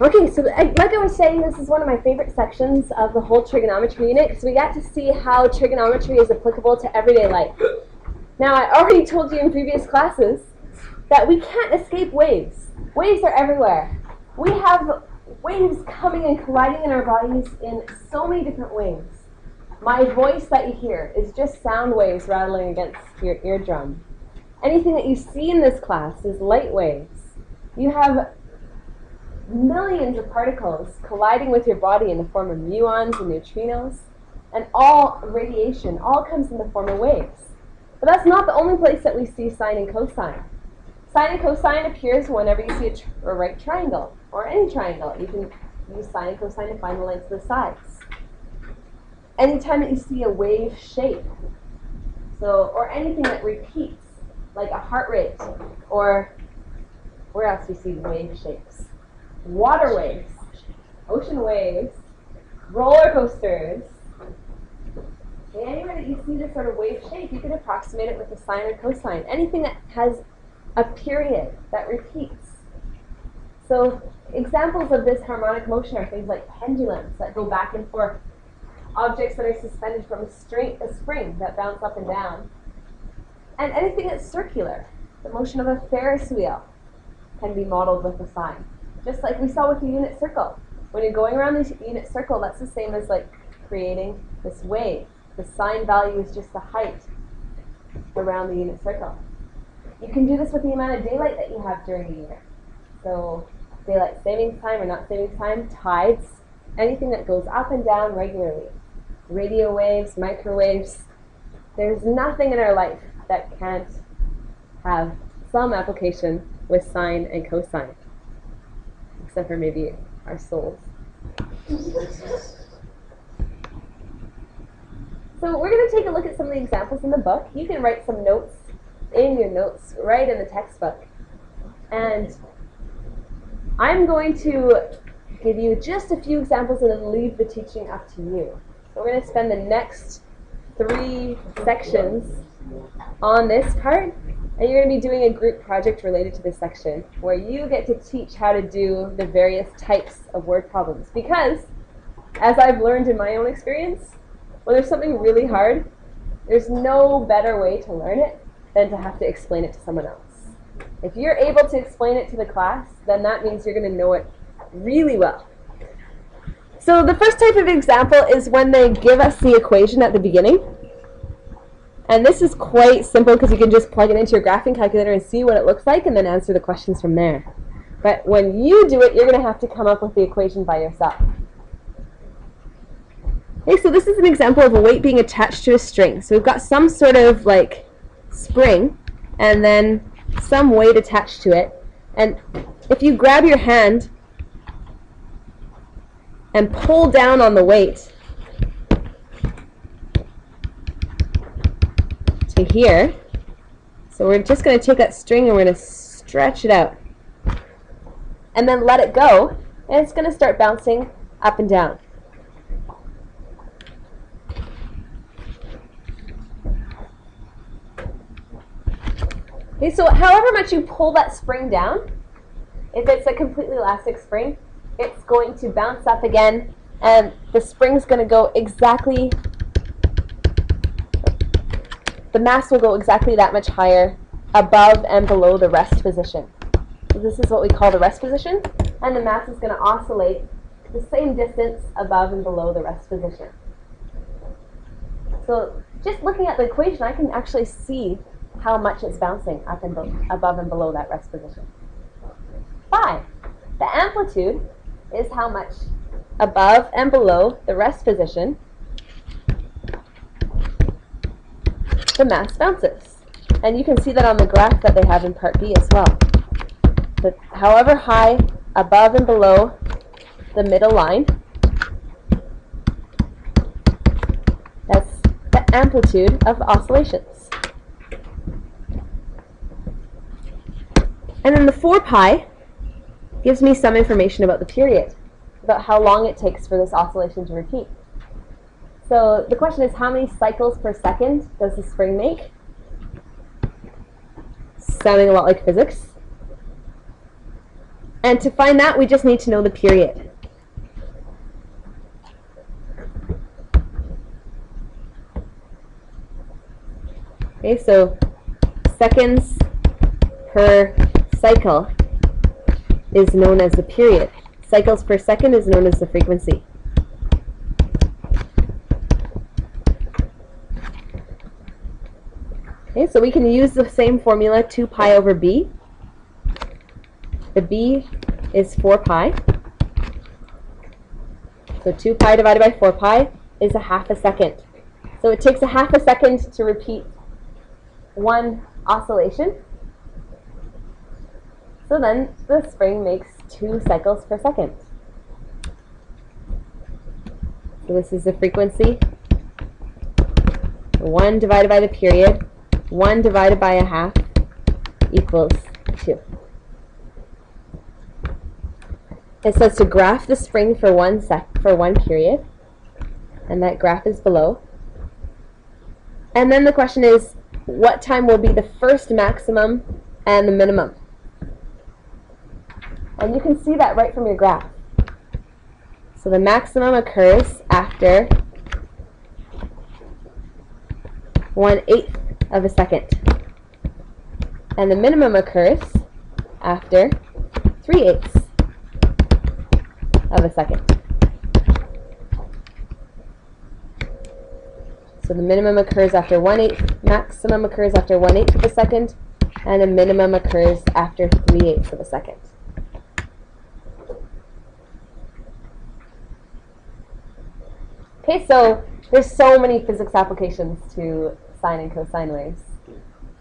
Okay, so like I was saying, this is one of my favorite sections of the whole trigonometry unit because we got to see how trigonometry is applicable to everyday life. Now, I already told you in previous classes that we can't escape waves. Waves are everywhere. We have waves coming and colliding in our bodies in so many different ways. My voice that you hear is just sound waves rattling against your eardrum. Anything that you see in this class is light waves. You have millions of particles colliding with your body in the form of muons and neutrinos, and all radiation, all comes in the form of waves. But that's not the only place that we see sine and cosine. Sine and cosine appears whenever you see a right triangle, or any triangle. You can use sine and cosine to find the lengths of the sides. Anytime that you see a wave shape, or anything that repeats, like a heart rate, or where else do you see wave shapes? Water waves, ocean waves, roller coasters. Anywhere that you see this sort of wave shape, you can approximate it with a sine or cosine. Anything that has a period that repeats. So examples of this harmonic motion are things like pendulums that go back and forth, objects that are suspended from a spring that bounce up and down, and anything that's circular. The motion of a Ferris wheel can be modeled with a sine. Just like we saw with the unit circle. When you're going around the unit circle, that's the same as like creating this wave. The sine value is just the height around the unit circle. You can do this with the amount of daylight that you have during the year. So daylight savings time or not savings time, tides, anything that goes up and down regularly. Radio waves, microwaves. There's nothing in our life that can't have some application with sine and cosine. Except for maybe our souls. So we're going to take a look at some of the examples in the book. You can write some notes in your notes right in the textbook. And I'm going to give you just a few examples and then leave the teaching up to you. So we're going to spend the next 3 sections on this part. And you're going to be doing a group project related to this section where you get to teach how to do the various types of word problems. Because, as I've learned in my own experience, when there's something really hard, there's no better way to learn it than to have to explain it to someone else. If you're able to explain it to the class, then that means you're going to know it really well. So the first type of example is when they give us the equation at the beginning. And this is quite simple because you can just plug it into your graphing calculator and see what it looks like and then answer the questions from there. But when you do it, you're going to have to come up with the equation by yourself. Okay, so this is an example of a weight being attached to a string. So we've got some sort of like spring and then some weight attached to it. And if you grab your hand and pull down on the weight to here, so we're just going to take that string and we're going to stretch it out and then let it go, and it's going to start bouncing up and down. Okay, so however much you pull that spring down, if it's a completely elastic spring, it's going to bounce up again, and the spring's going to go exactly, the mass will go exactly that much higher above and below the rest position. So this is what we call the rest position, and the mass is going to oscillate the same distance above and below the rest position. So just looking at the equation, I can actually see how much it's bouncing up and above and below that rest position. 5. The amplitude is how much above and below the rest position the mass bounces. And you can see that on the graph that they have in Part B as well. But however high above and below the middle line, that's the amplitude of oscillations. And then the 4 pi gives me some information about the period, about how long it takes for this oscillation to repeat. So the question is, how many cycles per second does the spring make? Sounding a lot like physics. And to find that, we just need to know the period. Okay, so seconds per cycle is known as the period. Cycles per second is known as the frequency. Okay, so we can use the same formula, 2 pi over b. The b is 4 pi. So 2 pi divided by 4 pi is a half a second. So it takes a half a second to repeat one oscillation. So then the spring makes 2 cycles per second. So this is the frequency. 1 divided by the period. 1 divided by a half equals 2. It says to graph the spring for one period, and that graph is below. And then the question is, what time will be the first maximum and the minimum? And you can see that right from your graph. So the maximum occurs after 1/8 of a second. And the minimum occurs after 3/8 of a second. So the minimum occurs after 1/8, maximum occurs after 1/8 of a second, and the minimum occurs after 3/8 of a second. Okay, so there's so many physics applications to sine and cosine waves.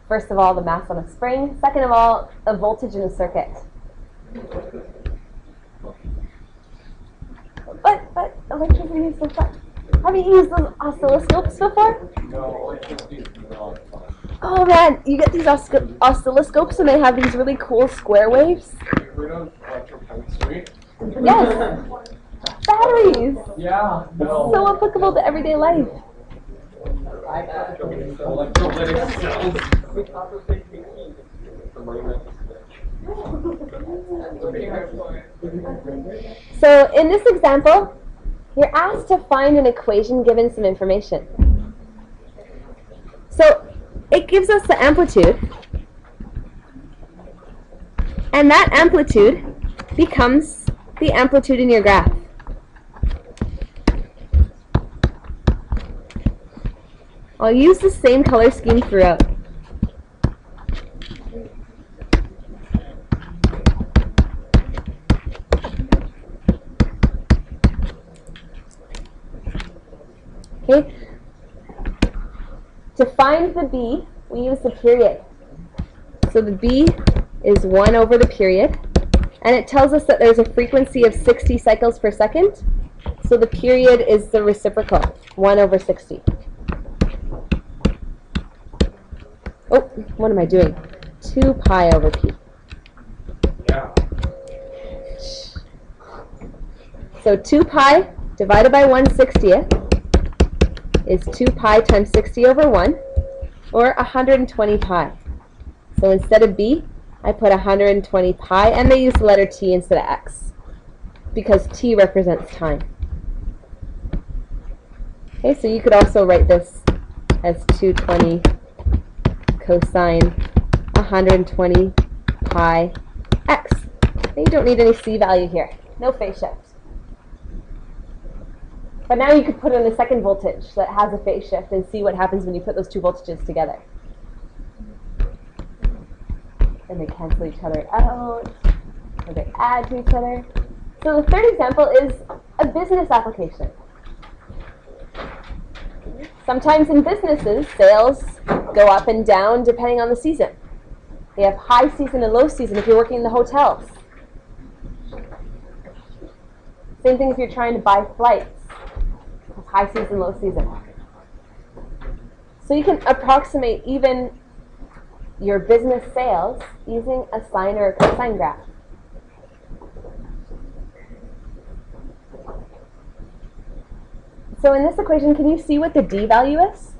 First of all, the mass on a spring. Second of all, a voltage in a circuit. But electricity is so fun. Have you used those oscilloscopes before? No, Oh man, you get these oscilloscopes and they have these really cool square waves. we don't electrochemistry. Yes! Batteries! Yeah, no. So applicable to everyday life. Electrolytic cells. So in this example, you're asked to find an equation given some information. So it gives us the amplitude, and that amplitude becomes the amplitude in your graph. I'll use the same color scheme throughout. Okay. To find the b, we use the period. So the b is 1 over the period, and it tells us that there's a frequency of 60 cycles per second. So the period is the reciprocal, 1 over 60. Oh, what am I doing? 2 pi over p. Yeah. So 2 pi divided by 1/60th is 2 pi times 60 over 1, or 120 pi. So instead of b, I put 120 pi, and they use the letter t instead of x, because t represents time. Okay, so you could also write this as 220 cosine 120 pi x. And you don't need any c value here. No phase shift. But now you could put in a second voltage that has a phase shift and see what happens when you put those two voltages together. And they cancel each other out, or they add to each other. So the third example is a business application. Sometimes in businesses, sales go up and down depending on the season. They have high season and low season if you're working in the hotels. Same thing if you're trying to buy flights. High season, low season. So you can approximate even your business sales using a sine or a cosine graph. So in this equation, can you see what the d value is?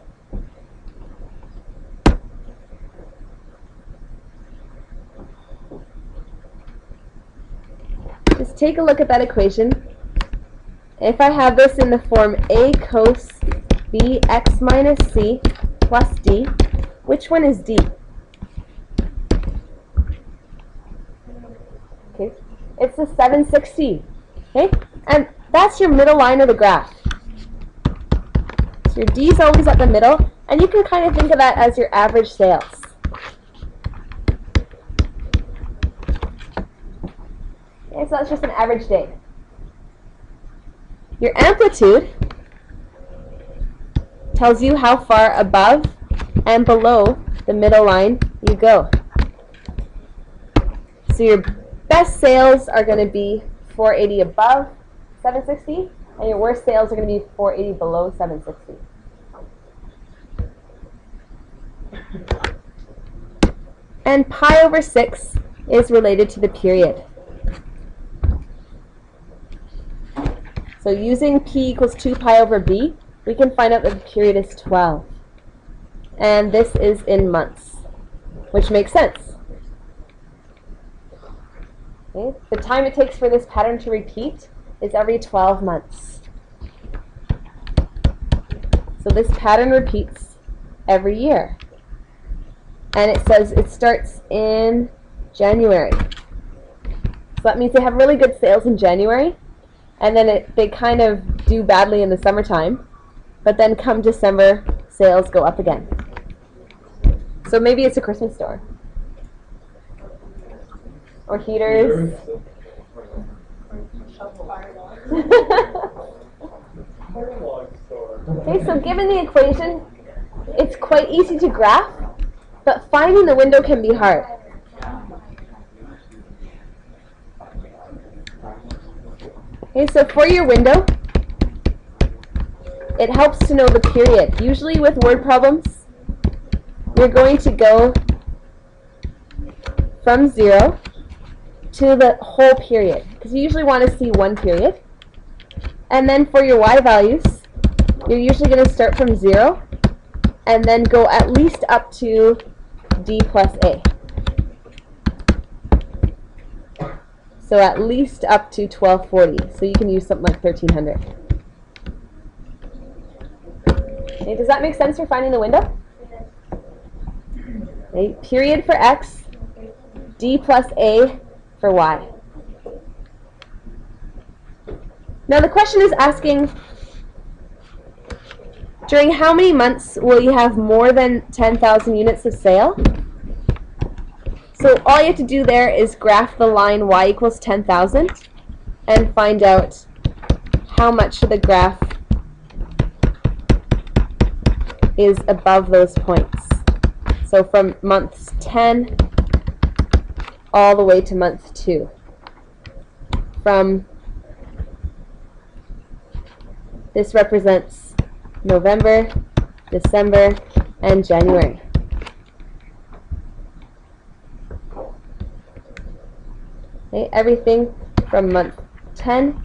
is take a look at that equation. If I have this in the form a cos bx minus c plus d, which one is d? Okay, it's the 760. Okay, and that's your middle line of the graph. So your d is always at the middle, and you can kind of think of that as your average sales. Okay, so that's just an average day. Your amplitude tells you how far above and below the middle line you go. So your best sales are going to be 480 above 760, and your worst sales are going to be 480 below 760. And pi over 6 is related to the period. So using p equals 2 pi over b, we can find out that the period is 12. And this is in months, which makes sense. Okay. The time it takes for this pattern to repeat is every 12 months. So this pattern repeats every year. And it says it starts in January. So that means they have really good sales in January, and then they kind of do badly in the summertime, but then come December, sales go up again. So maybe it's a Christmas store. Or heaters. Okay, so given the equation, it's quite easy to graph, but finding the window can be hard. Okay, so for your window, it helps to know the period. Usually with word problems, you're going to go from 0 to the whole period, because you usually want to see one period. And then for your y values, you're usually going to start from 0 and then go at least up to d plus a. So at least up to 1240. So you can use something like 1300. Okay, does that make sense for finding the window? Okay, period for x, d plus a for y. Now the question is asking, during how many months will you have more than 10,000 units of sale? So all you have to do there is graph the line y equals 10,000 and find out how much of the graph is above those points. So from month 10 all the way to month 2. This represents November, December, and January. Okay, everything from month 10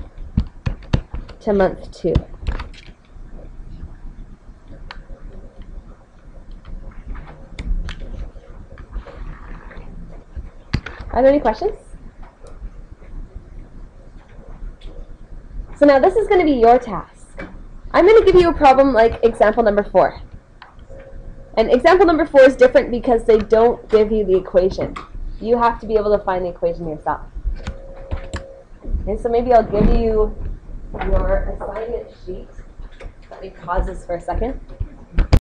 to month 2. Are there any questions? So now this is going to be your task. I'm going to give you a problem like example number 4. And example number 4 is different because they don't give you the equation. You have to be able to find the equation yourself. Okay, so maybe I'll give you your assignment sheet. Let me pause this for a second.